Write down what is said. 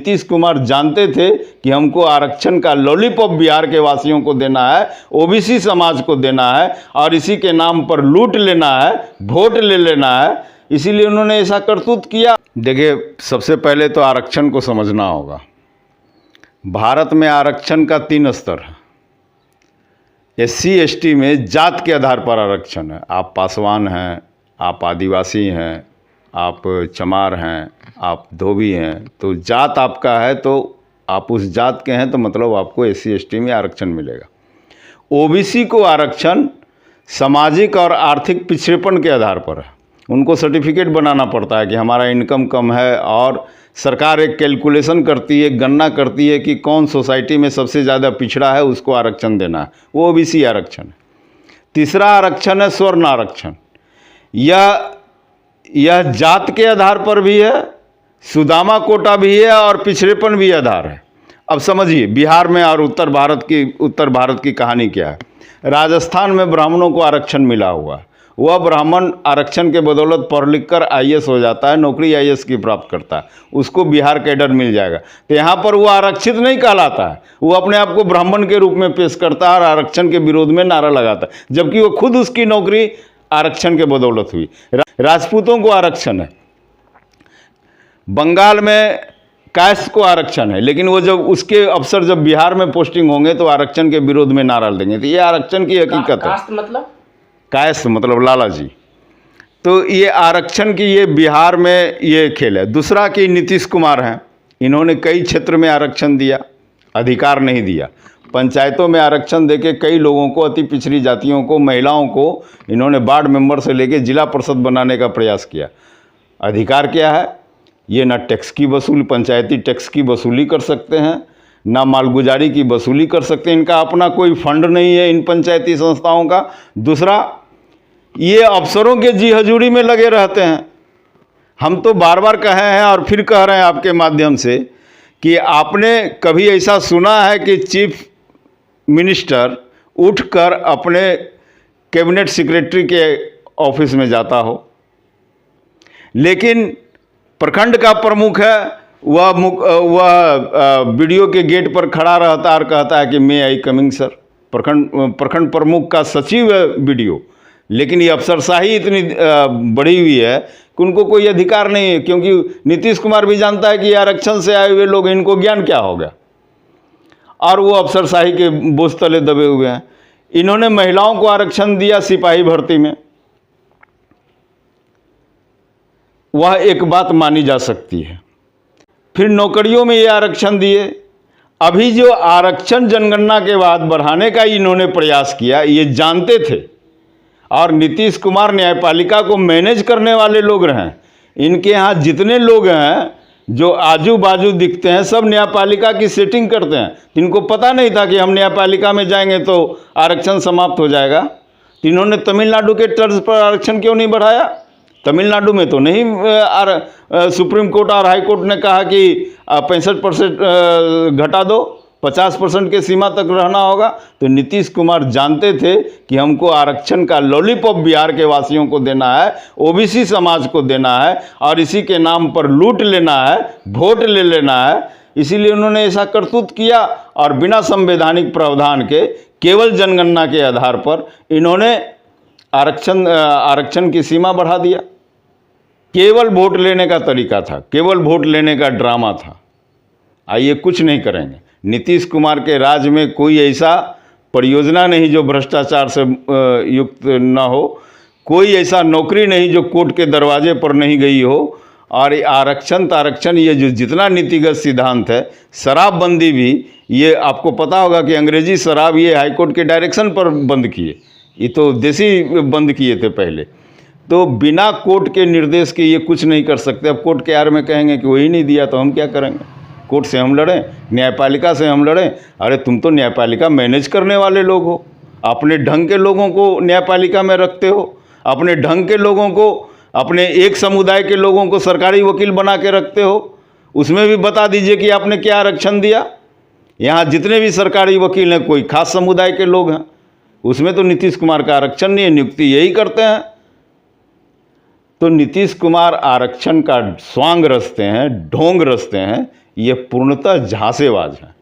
नीतीश कुमार जानते थे कि हमको आरक्षण का लॉलीपॉप बिहार के वासियों को देना है, ओबीसी समाज को देना है और इसी के नाम पर लूट लेना है, वोट ले लेना है, इसीलिए उन्होंने ऐसा करतूत किया। देखिए, सबसे पहले तो आरक्षण को समझना होगा। भारत में आरक्षण का 3 स्तर है। SC ST में जात के आधार पर आरक्षण है। आप पासवान हैं, आप आदिवासी हैं, आप चमार हैं, आप धोबी हैं, तो जात आपका है तो आप उस जात के हैं तो मतलब आपको SC ST में आरक्षण मिलेगा। OBC को आरक्षण सामाजिक और आर्थिक पिछड़ेपन के आधार पर है। उनको सर्टिफिकेट बनाना पड़ता है कि हमारा इनकम कम है और सरकार एक कैलकुलेशन करती है, गणना करती है कि कौन सोसाइटी में सबसे ज़्यादा पिछड़ा है, उसको आरक्षण देना है, वो OBC आरक्षण है। तीसरा आरक्षण है स्वर्ण आरक्षण। यह जात के आधार पर भी है, सुदामा कोटा भी है और पिछड़ेपन भी आधार है। अब समझिए बिहार में और उत्तर भारत की कहानी क्या है। राजस्थान में ब्राह्मणों को आरक्षण मिला हुआ है। वह ब्राह्मण आरक्षण के बदौलत पढ़ लिख कर IAS हो जाता है, नौकरी IAS की प्राप्त करता है, उसको बिहार कैडर मिल जाएगा। तो यहाँ पर वो आरक्षित नहीं कहलाता है, वो अपने आप को ब्राह्मण के रूप में पेश करता है और आरक्षण के विरोध में नारा लगाता है, जबकि वो खुद उसकी नौकरी आरक्षण के बदौलत हुई। राजपूतों को आरक्षण है, बंगाल में कास्ट को आरक्षण है, लेकिन वो जब उसके अफसर जब बिहार में पोस्टिंग होंगे तो आरक्षण के विरोध में नारा देंगे। तो ये आरक्षण की हकीकत है। कास्ट मतलब लाला जी। तो ये आरक्षण की ये बिहार में ये खेल है। दूसरा कि नीतीश कुमार हैं, इन्होंने कई क्षेत्र में आरक्षण दिया, अधिकार नहीं दिया। पंचायतों में आरक्षण देके कई लोगों को, अति पिछड़ी जातियों को, महिलाओं को इन्होंने वार्ड मेंबर से लेके जिला परिषद बनाने का प्रयास किया। अधिकार क्या है? ये ना टैक्स की वसूली, पंचायती टैक्स की वसूली कर सकते हैं, ना मालगुजारी की वसूली कर सकते हैं। इनका अपना कोई फंड नहीं है इन पंचायती संस्थाओं का। दूसरा, ये अफसरों के जी हजूरी में लगे रहते हैं। हम तो बार बार कहे हैं और फिर कह रहे हैं आपके माध्यम से कि आपने कभी ऐसा सुना है कि चीफ मिनिस्टर उठकर अपने कैबिनेट सेक्रेटरी के ऑफिस में जाता हो? लेकिन प्रखंड का प्रमुख है, वह वीडियो के गेट पर खड़ा रहता और कहता है कि मे आई कमिंग सर। प्रखंड प्रमुख का सचिव है वीडियो, लेकिन ये अफसरशाही इतनी बढ़ी हुई है कि उनको कोई अधिकार नहीं है, क्योंकि नीतीश कुमार भी जानता है कि आरक्षण से आए हुए लोग, इनको ज्ञान क्या होगा, और वो अफसरशाही के बोझ तले दबे हुए हैं। इन्होंने महिलाओं को आरक्षण दिया सिपाही भर्ती में, वह एक बात मानी जा सकती है। फिर नौकरियों में ये आरक्षण दिए। अभी जो आरक्षण जनगणना के बाद बढ़ाने का इन्होंने प्रयास किया, ये जानते थे। और नीतीश कुमार न्यायपालिका को मैनेज करने वाले लोग रहे। इनके यहाँ जितने लोग हैं जो आजू बाजू दिखते हैं, सब न्यायपालिका की सेटिंग करते हैं। इनको पता नहीं था कि हम न्यायपालिका में जाएंगे तो आरक्षण समाप्त हो जाएगा। इन्होंने तमिलनाडु के तर्ज पर आरक्षण क्यों नहीं बढ़ाया? तमिलनाडु में तो नहीं, सुप्रीम कोर्ट और हाई कोर्ट ने कहा कि 65% घटा दो, 50% के सीमा तक रहना होगा। तो नीतीश कुमार जानते थे कि हमको आरक्षण का लॉलीपॉप बिहार के वासियों को देना है, ओबीसी समाज को देना है और इसी के नाम पर लूट लेना है, वोट ले लेना है। इसीलिए उन्होंने ऐसा करतूत किया और बिना संवैधानिक प्रावधान के केवल जनगणना के आधार पर इन्होंने आरक्षण की सीमा बढ़ा दिया। केवल वोट लेने का तरीका था, केवल वोट लेने का ड्रामा था। आइए, कुछ नहीं करेंगे। नीतीश कुमार के राज में कोई ऐसा परियोजना नहीं जो भ्रष्टाचार से युक्त न हो, कोई ऐसा नौकरी नहीं जो कोर्ट के दरवाजे पर नहीं गई हो। और आरक्षण ये जो जितना नीतिगत सिद्धांत है, शराबबंदी भी, ये आपको पता होगा कि अंग्रेजी शराब ये हाईकोर्ट के डायरेक्शन पर बंद किए, ये तो देसी बंद किए थे पहले। तो बिना कोर्ट के निर्देश के ये कुछ नहीं कर सकते। अब कोर्ट के आड़ में कहेंगे कि वही नहीं दिया तो हम क्या करेंगे? कोर्ट से हम लड़ें, न्यायपालिका से हम लड़ें? अरे तुम तो न्यायपालिका मैनेज करने वाले लोग हो, अपने ढंग के लोगों को न्यायपालिका में रखते हो, अपने ढंग के लोगों को, अपने एक समुदाय के लोगों को सरकारी वकील बना के रखते हो। उसमें भी बता दीजिए कि आपने क्या आरक्षण दिया। यहाँ जितने भी सरकारी वकील हैं कोई खास समुदाय के लोग हैं, उसमें तो नीतीश कुमार का आरक्षण नहीं है, नियुक्ति यही करते हैं। तो नीतीश कुमार आरक्षण का स्वांग रचते हैं, ढोंग रचते हैं, ये पूर्णतः झांसेबाज है।